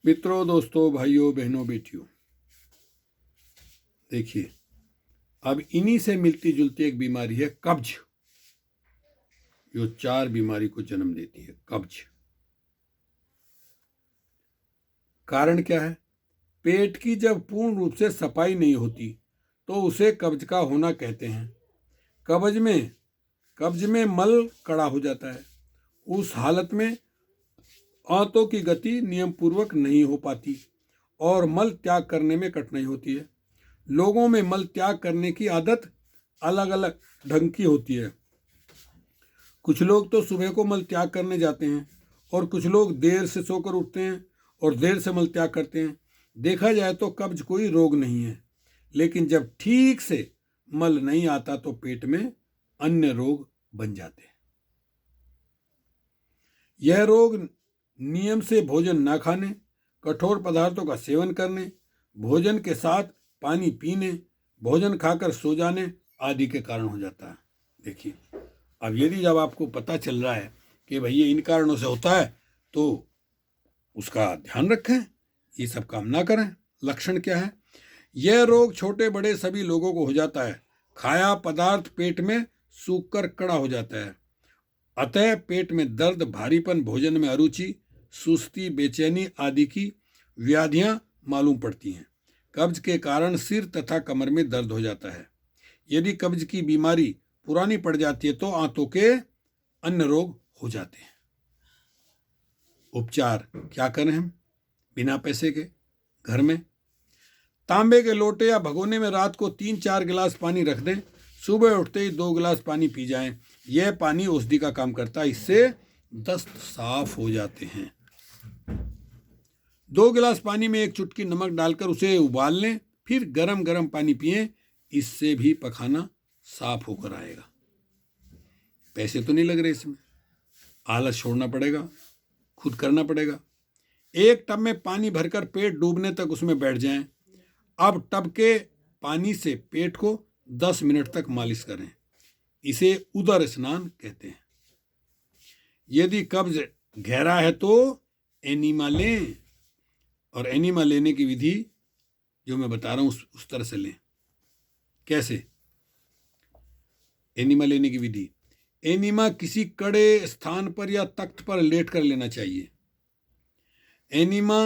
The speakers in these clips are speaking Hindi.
मित्रों, दोस्तों, भाइयों, बहनों, बेटियों, देखिए, अब इन्हीं से मिलती जुलती एक बीमारी है कब्ज, जो 4 बीमारी को जन्म देती है। कब्ज कारण क्या है? पेट की जब पूर्ण रूप से सफाई नहीं होती तो उसे कब्ज का होना कहते हैं। कब्ज में मल कड़ा हो जाता है। उस हालत में आंतों की गति नियम पूर्वक नहीं हो पाती और मल त्याग करने में कठिनाई होती है। लोगों में मल त्याग करने की आदत अलग अलग ढंग की होती है। कुछ लोग तो सुबह को मल त्याग करने जाते हैं और कुछ लोग देर से सोकर उठते हैं और देर से मल त्याग करते हैं। देखा जाए तो कब्ज कोई रोग नहीं है, लेकिन जब ठीक से मल नहीं आता तो पेट में अन्य रोग बन जाते हैं। यह रोग नियम से भोजन न खाने, कठोर पदार्थों का सेवन करने, भोजन के साथ पानी पीने, भोजन खाकर सो जाने आदि के कारण हो जाता है। देखिए, अब यदि जब आपको पता चल रहा है कि भाई ये इन कारणों से होता है तो उसका ध्यान रखें, ये सब काम ना करें। लक्षण क्या है? यह रोग छोटे बड़े सभी लोगों को हो जाता है। खाया पदार्थ पेट में सूख कर कड़ा हो जाता है। अतः पेट में दर्द, भारीपन, भोजन में अरुचि, सुस्ती, बेचैनी आदि की व्याधियां मालूम पड़ती हैं। कब्ज के कारण सिर तथा कमर में दर्द हो जाता है। यदि कब्ज की बीमारी पुरानी पड़ जाती है तो आंतों के अन्य रोग हो जाते हैं। उपचार क्या करें हम बिना पैसे के? घर में तांबे के लोटे या भगोने में रात को 3-4 गिलास पानी रख दें। सुबह उठते ही 2 गिलास पानी पी जाएं। यह पानी औषधि का काम करता है। इससे दस्त साफ हो जाते हैं। 2 गिलास पानी में 1 चुटकी नमक डालकर उसे उबाल लें, फिर गरम गरम पानी पिएं। इससे भी पखाना साफ होकर आएगा। पैसे तो नहीं लग रहे इसमें, आलस छोड़ना पड़ेगा, खुद करना पड़ेगा। एक टब में पानी भरकर पेट डूबने तक उसमें बैठ जाएं। अब टब के पानी से पेट को 10 मिनट तक मालिश करें। इसे उदर स्नान कहते हैं। यदि कब्ज गहरा है तो एनीमा लें, और एनीमा लेने की विधि जो मैं बता रहा हूं उस तरह से लें। कैसे एनीमा लेने की विधि? एनीमा किसी कड़े स्थान पर या तख्त पर लेट कर लेना चाहिए। एनीमा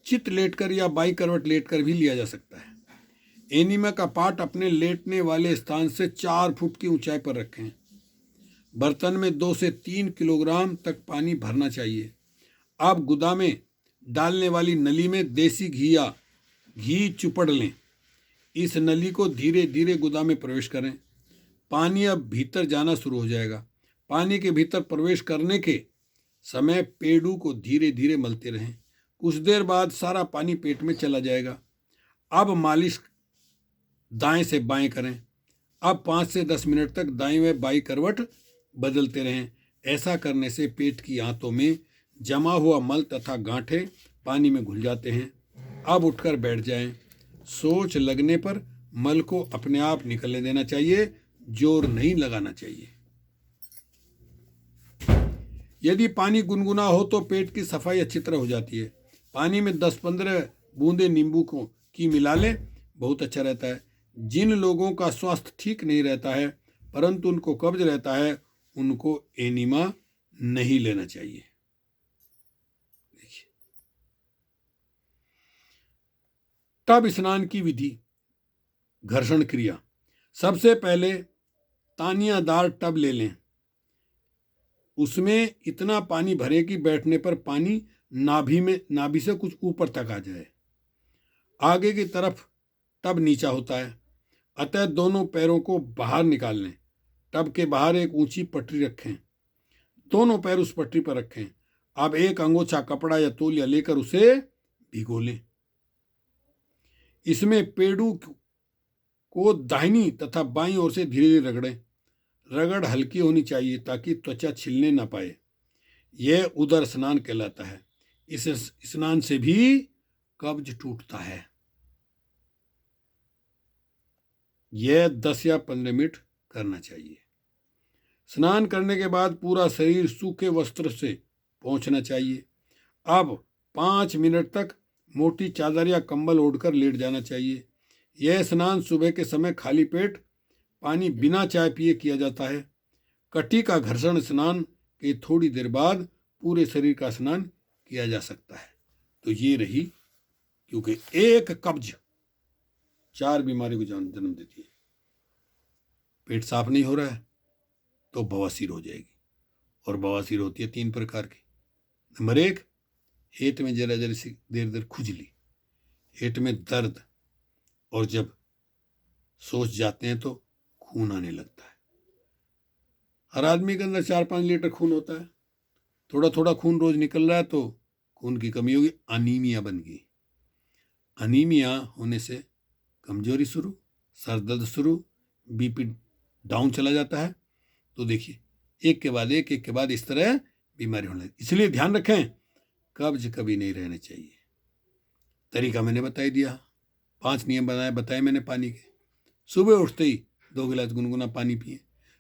चित लेटकर या बाई करवट लेटकर भी लिया जा सकता है। एनीमा का पाट अपने लेटने वाले स्थान से 4 फुट की ऊंचाई पर रखें। बर्तन में 2 से 3 किलोग्राम तक पानी भरना चाहिए। अब गुदा में डालने वाली नली में देसी घी चुपड़ लें। इस नली को धीरे धीरे गुदा में प्रवेश करें। पानी अब भीतर जाना शुरू हो जाएगा। पानी के भीतर प्रवेश करने के समय पेड़ू को धीरे धीरे मलते रहें। कुछ देर बाद सारा पानी पेट में चला जाएगा। अब मालिश दाएं से बाएं करें। अब 5 से 10 मिनट तक दाएं व बाईं करवट बदलते रहें। ऐसा करने से पेट की आंतों में जमा हुआ मल तथा गांठें पानी में घुल जाते हैं। अब उठकर बैठ जाएं। सोच लगने पर मल को अपने आप निकलने देना चाहिए, जोर नहीं लगाना चाहिए। यदि पानी गुनगुना हो तो पेट की सफाई अच्छी तरह हो जाती है। पानी में 10-15 बूंदे नींबू की मिला लें, बहुत अच्छा रहता है। जिन लोगों का स्वास्थ्य ठीक नहीं रहता है परंतु उनको कब्ज रहता है, उनको एनीमा नहीं लेना चाहिए। देखिए, टब स्नान की विधि, घर्षण क्रिया। सबसे पहले तानियादार टब ले लें। उसमें इतना पानी भरे कि बैठने पर पानी नाभि से कुछ ऊपर तक आ जाए। आगे की तरफ टब नीचा होता है, अतः दोनों पैरों को बाहर निकाल लें। टब के बाहर एक ऊंची पटरी रखें। दोनों पैर उस पटरी पर रखें। अब एक अंगोछा कपड़ा या तौलिया लेकर उसे भिगो लें। इसमें पेड़ू को दाहिनी तथा बाईं ओर से धीरे धीरे रगड़ें। रगड़ हल्की होनी चाहिए ताकि त्वचा छिलने न पाए। यह उदर स्नान कहलाता है। इस स्नान से भी कब्ज टूटता है। यह 10 या 15 मिनट करना चाहिए। स्नान करने के बाद पूरा शरीर सूखे वस्त्र से पोंछना चाहिए। अब 5 मिनट तक मोटी चादर या कंबल ओढ़कर लेट जाना चाहिए। यह स्नान सुबह के समय खाली पेट पानी बिना चाय पिए किया जाता है। कटी का घर्षण स्नान के थोड़ी देर बाद पूरे शरीर का स्नान किया जा सकता है। तो ये रही, क्योंकि एक कब्ज 4 बीमारी को जन्म देती है। पेट साफ नहीं हो रहा है तो बवासीर हो जाएगी, और बवासीर होती है 3 प्रकार की। नंबर 1, पेट में जरा जरा सी देर देर खुजली, पेट में दर्द, और जब सोच जाते हैं तो खून आने लगता है। हर आदमी के अंदर 4-5 लीटर खून होता है। थोड़ा थोड़ा खून रोज निकल रहा है तो खून की कमी होगी, अनीमिया बन गई। अनीमिया होने से कमजोरी शुरू, सर दर्द शुरू, बीपी डाउन चला जाता है। तो देखिए, एक के बाद एक इस तरह बीमारी होने लगती। इसलिए ध्यान रखें, कब्ज कभी नहीं रहने चाहिए। तरीका मैंने बता दिया, 5 नियम बताए मैंने पानी के। सुबह उठते ही 2 गिलास गुनगुना पानी पिए,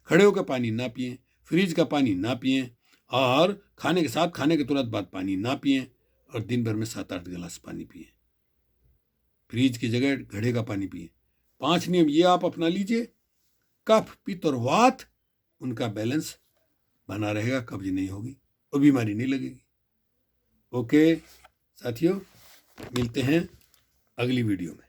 खड़े होकर पानी ना पिए, फ्रिज का पानी ना पिए, और खाने के साथ, खाने के तुरंत बाद पानी ना पिए, और दिन भर में 7-8 गिलास पानी पिए। फ्रिज की जगह घड़े का पानी पिए। 5 नियम ये आप अपना लीजिए, कफ, पित्त और वात उनका बैलेंस बना रहेगा, कब्ज नहीं होगी और बीमारी नहीं लगेगी। ओके साथियों, मिलते हैं अगली वीडियो में।